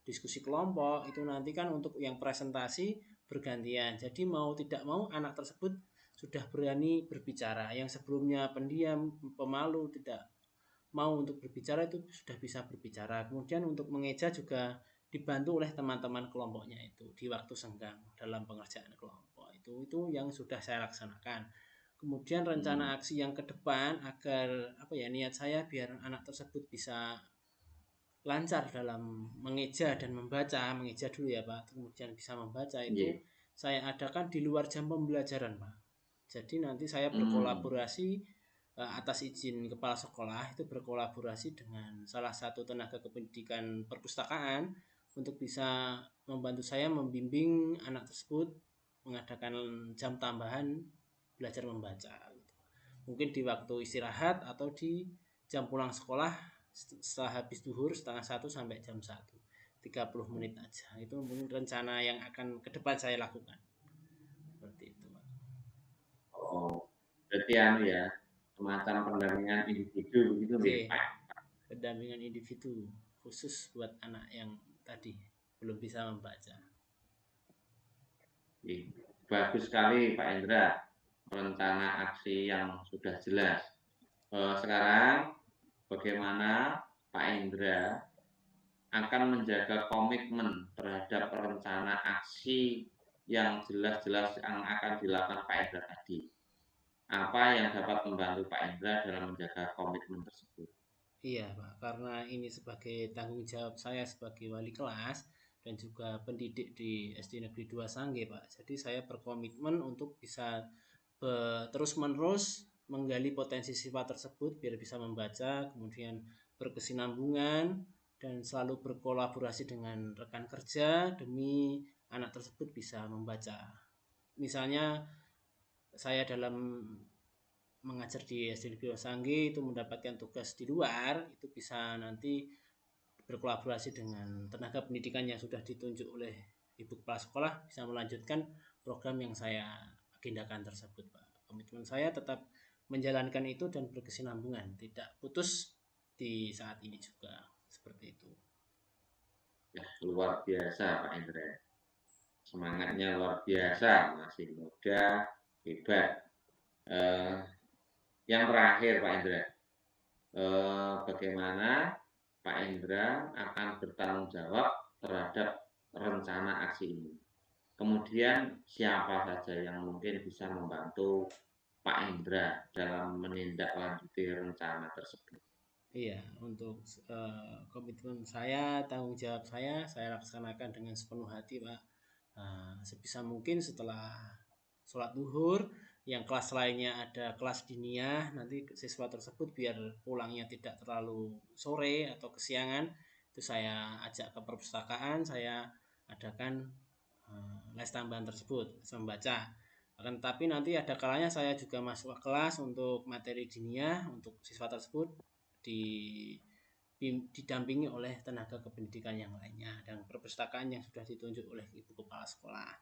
diskusi kelompok itu nanti kan untuk yang presentasi bergantian. Jadi mau tidak mau anak tersebut sudah berani berbicara. Yang sebelumnya pendiam, pemalu, tidak mau untuk berbicara itu sudah bisa berbicara. Kemudian untuk mengeja juga dibantu oleh teman-teman kelompoknya itu di waktu senggang dalam pengerjaan kelompok. Itu yang sudah saya laksanakan. Kemudian rencana aksi yang ke depan agar niat saya biar anak tersebut bisa lancar dalam mengeja dan membaca, mengeja dulu ya Pak, kemudian bisa membaca itu saya adakan di luar jam pembelajaran Pak. Jadi nanti saya berkolaborasi atas izin kepala sekolah itu berkolaborasi dengan salah satu tenaga kependidikan perpustakaan untuk bisa membantu saya membimbing anak tersebut mengadakan jam tambahan belajar membaca gitu. Mungkin di waktu istirahat atau di jam pulang sekolah setelah habis duhur 12:30 sampai jam 1 30 menit aja. Itu mungkin rencana yang akan ke depan saya lakukan seperti itu Pak. Berarti ya semacam pendampingan individu begitu Pak. Pendampingan individu khusus buat anak yang tadi belum bisa membaca. Bagus sekali Pak Indra, rencana aksi yang sudah jelas. Sekarang bagaimana Pak Indra akan menjaga komitmen terhadap rencana aksi yang jelas-jelas yang akan dilakukan Pak Indra tadi. Apa yang dapat membantu Pak Indra dalam menjaga komitmen tersebut? Iya, Pak, karena ini sebagai tanggung jawab saya sebagai wali kelas dan juga pendidik di SD Negeri 2 Sangge, Pak. Jadi saya berkomitmen untuk bisa terus-menerus menggali potensi siswa tersebut biar bisa membaca, kemudian berkesinambungan dan selalu berkolaborasi dengan rekan kerja demi anak tersebut bisa membaca. Misalnya saya dalam mengajar di SD Negeri Sangge itu mendapatkan tugas di luar, itu bisa nanti berkolaborasi dengan tenaga pendidikan yang sudah ditunjuk oleh ibu kepala sekolah bisa melanjutkan program yang saya agendakan tersebut, Pak. Komitmen saya tetap menjalankan itu dan berkesinambungan, tidak putus di saat ini juga seperti itu. Ya, luar biasa Pak Indra. Semangatnya luar biasa, masih muda, hebat. Yang terakhir Pak Indra, bagaimana Pak Indra akan bertanggung jawab terhadap rencana aksi ini? Kemudian siapa saja yang mungkin bisa membantu Pak Indra dalam menindaklanjuti rencana tersebut? Iya, untuk komitmen saya, tanggung jawab saya laksanakan dengan sepenuh hati, Pak. Sebisa mungkin setelah sholat duhur, yang kelas lainnya ada kelas diniyah, nanti siswa tersebut biar pulangnya tidak terlalu sore atau kesiangan, itu saya ajak ke perpustakaan, saya adakan les tambahan tersebut, membaca. Akan tetapi nanti ada kalanya saya juga masuk ke kelas untuk materi diniyah untuk siswa tersebut didampingi oleh tenaga kependidikan yang lainnya dan perpustakaan yang sudah ditunjuk oleh ibu kepala sekolah.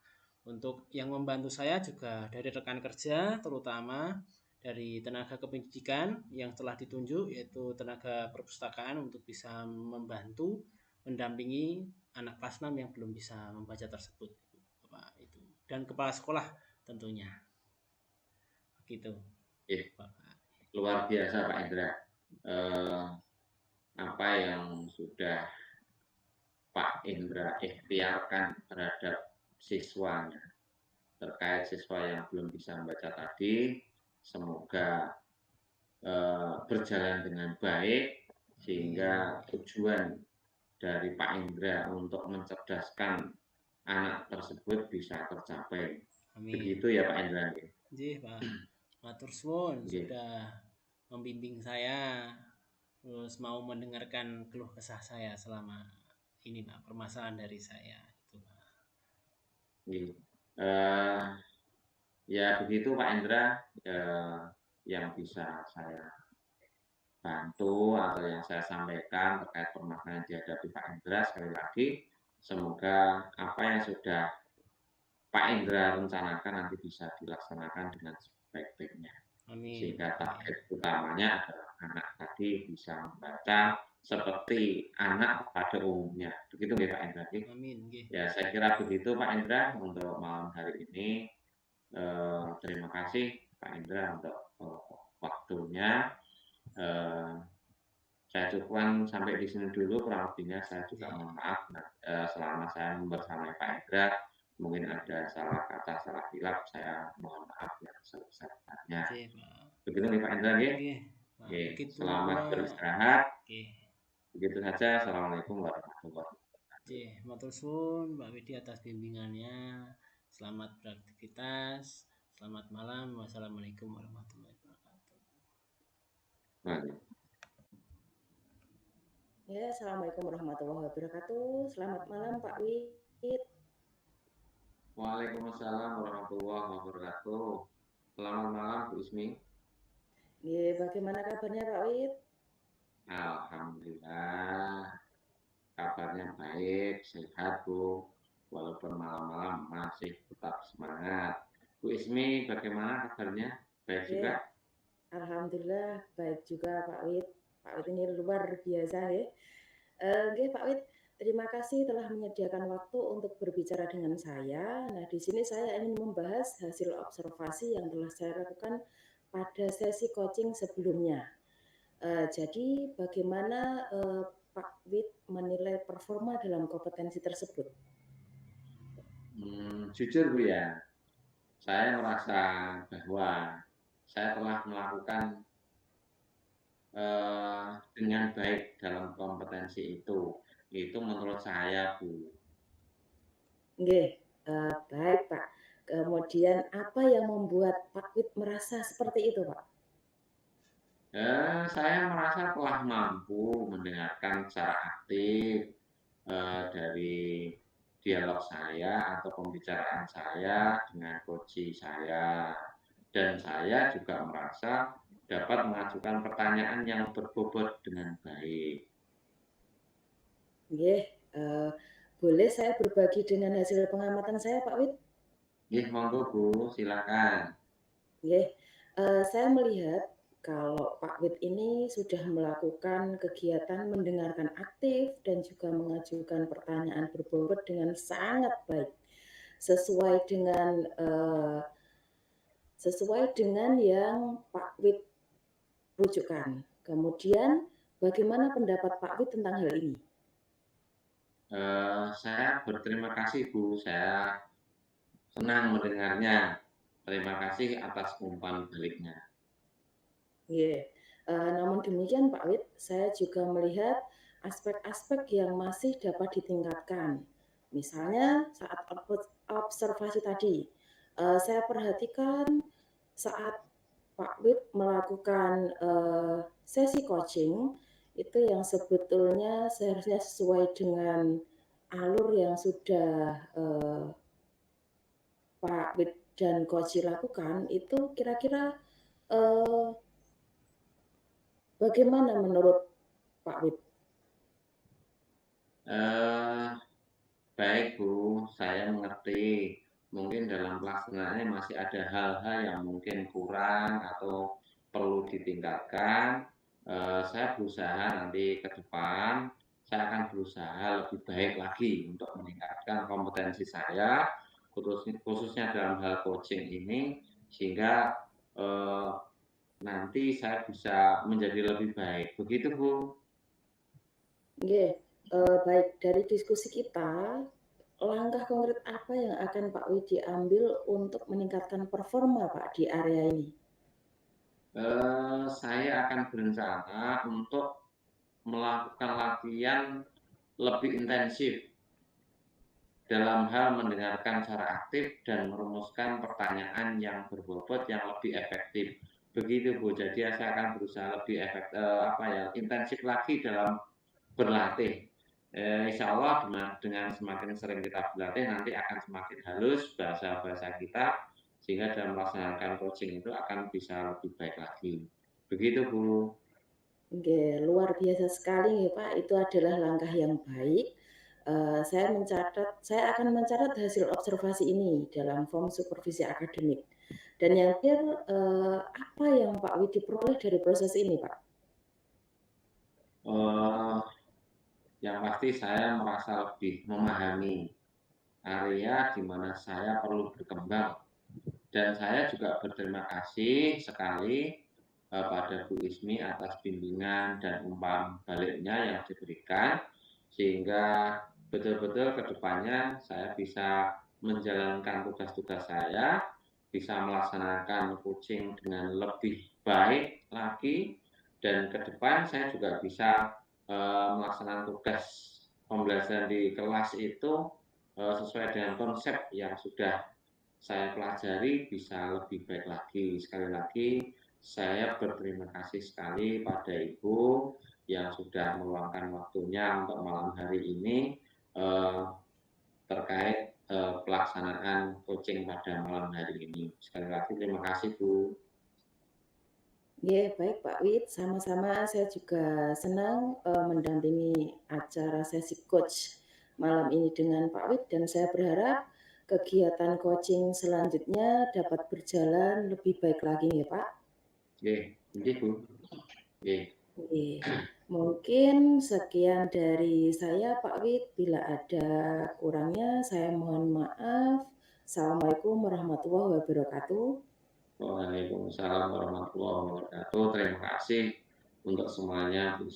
Untuk yang membantu saya juga dari rekan kerja, terutama dari tenaga kependidikan yang telah ditunjuk, yaitu tenaga perpustakaan untuk bisa membantu mendampingi anak kelas 6 yang belum bisa membaca tersebut, itu dan kepala sekolah tentunya gitu, Bapak. Luar biasa Pak Indra. Apa yang sudah Pak Indra ikhtiarkan terhadap siswanya terkait siswa yang belum bisa membaca tadi, semoga berjalan dengan baik sehingga tujuan dari Pak Indra untuk mencerdaskan anak tersebut bisa tercapai. Amin. Begitu ya Pak Indra. Nggih, Pak. Matur suwun sudah membimbing saya, terus mau mendengarkan keluh kesah saya selama ini, Pak, permasalahan dari saya itu, Pak. Ya begitu Pak Indra, yang bisa saya bantu atau yang saya sampaikan terkait permasalahan yang dihadapi Pak Indra. Sekali lagi, semoga apa yang sudah Pak Indra rencanakan nanti bisa dilaksanakan dengan sebaik-baiknya. Sehingga target utamanya adalah anak tadi bisa membaca seperti anak pada umumnya. Begitu ya Pak Indra? Amin. Ya saya kira begitu Pak Indra untuk malam hari ini. Terima kasih Pak Indra untuk waktunya. Saya cukupkan sampai di sini dulu, kurang lebihnya saya juga mohon maaf selama saya membersamai Pak Indra mungkin ada salah kata, salah hilaf, saya mohon maaf yang sebesar-besarnya. Begitu nih Pak Indra ya. Selamat beristirahat. Begitu saja. Assalamualaikum warahmatullahi wabarakatuh. Matur suwun Mbak Widi atas bimbingannya. Selamat beraktivitas. Selamat malam. Wassalamualaikum warahmatullahi wabarakatuh. Ya, assalamualaikum warahmatullahi wabarakatuh. Selamat malam Pak Wid. Waalaikumsalam warahmatullahi wabarakatuh. Selamat malam Bu Ismi. Ya, bagaimana kabarnya Pak Wid? Alhamdulillah, kabarnya baik, sehat Bu. Walaupun malam-malam masih tetap semangat. Bu Ismi, bagaimana kabarnya? Baik juga? Alhamdulillah baik juga Pak Wid. Pak Wid ini luar biasa ya. Pak Wid, terima kasih telah menyediakan waktu untuk berbicara dengan saya. Nah, di sini saya ingin membahas hasil observasi yang telah saya lakukan pada sesi coaching sebelumnya. Jadi bagaimana Pak Wid menilai performa dalam kompetensi tersebut? Jujur Bu ya, saya merasa bahwa saya telah melakukan dengan baik dalam kompetensi itu. Itu menurut saya Bu. Nggih, baik Pak. Kemudian apa yang membuat Pak Wid merasa seperti itu Pak? Saya merasa telah mampu mendengarkan secara aktif dari dialog saya atau pembicaraan saya dengan coach saya. Dan saya juga merasa dapat mengajukan pertanyaan yang berbobot dengan baik. Nggih, boleh saya berbagi dengan hasil pengamatan saya Pak Wid? Nggih, monggo Bu, silakan. Nggih, saya melihat kalau Pak Wid ini sudah melakukan kegiatan mendengarkan aktif dan juga mengajukan pertanyaan berbobot dengan sangat baik, sesuai dengan, yang Pak Wid rujukan. Kemudian bagaimana pendapat Pak Wid tentang hal ini? Saya berterima kasih Bu, saya senang mendengarnya. Terima kasih atas umpan baliknya. Nggih, namun demikian Pak Wid, saya juga melihat aspek-aspek yang masih dapat ditingkatkan. Misalnya saat observasi tadi, saya perhatikan saat Pak Wid melakukan, sesi coaching, itu yang sebetulnya seharusnya sesuai dengan alur yang sudah, Pak Wid dan coach lakukan, itu kira-kira, eee bagaimana menurut Pak Wid? Baik Bu, saya mengerti. Mungkin dalam pelaksanaannya masih ada hal-hal yang mungkin kurang atau perlu ditingkatkan. Saya berusaha nanti ke depan, saya akan berusaha lebih baik lagi untuk meningkatkan kompetensi saya, khususnya dalam hal coaching ini, sehingga eh, nanti saya bisa menjadi lebih baik. Begitu Bu. Nggih, baik dari diskusi kita, langkah konkret apa yang akan Pak Widi ambil untuk meningkatkan performa Pak di area ini? Saya akan berencana untuk melakukan latihan lebih intensif dalam hal mendengarkan secara aktif dan merumuskan pertanyaan yang berbobot yang lebih efektif. Begitu Bu, jadi saya akan berusaha lebih intensif lagi dalam berlatih. Insya Allah dengan semakin sering kita berlatih nanti akan semakin halus bahasa-bahasa kita sehingga dalam melaksanakan coaching itu akan bisa lebih baik lagi. Begitu Bu. Nggih, luar biasa sekali ya Pak, itu adalah langkah yang baik. Saya akan mencatat hasil observasi ini dalam form supervisi akademik. Dan yang terakhir, apa yang Pak Widi peroleh dari proses ini Pak? Yang pasti saya merasa lebih memahami area di mana saya perlu berkembang. Dan saya juga berterima kasih sekali pada Bu Ismi atas bimbingan dan umpan baliknya yang diberikan, sehingga betul-betul ke depannya saya bisa menjalankan tugas-tugas saya, bisa melaksanakan coaching dengan lebih baik lagi, dan ke depan saya juga bisa melaksanakan tugas pembelajaran di kelas itu sesuai dengan konsep yang sudah saya pelajari bisa lebih baik lagi. Sekali lagi, saya berterima kasih sekali pada Ibu yang sudah meluangkan waktunya untuk malam hari ini terkait pelaksanaan coaching pada malam hari ini. Sekali lagi terima kasih Bu. Ya, baik Pak Wid, sama-sama saya juga senang mendampingi acara sesi coach malam ini dengan Pak Wid dan saya berharap kegiatan coaching selanjutnya dapat berjalan lebih baik lagi ya Pak. Oke, Bu. Oke. Mungkin sekian dari saya Pak Wid, bila ada kurangnya saya mohon maaf. Assalamualaikum warahmatullahi wabarakatuh. Waalaikumsalam warahmatullahi wabarakatuh. Terima kasih untuk semuanya Bu.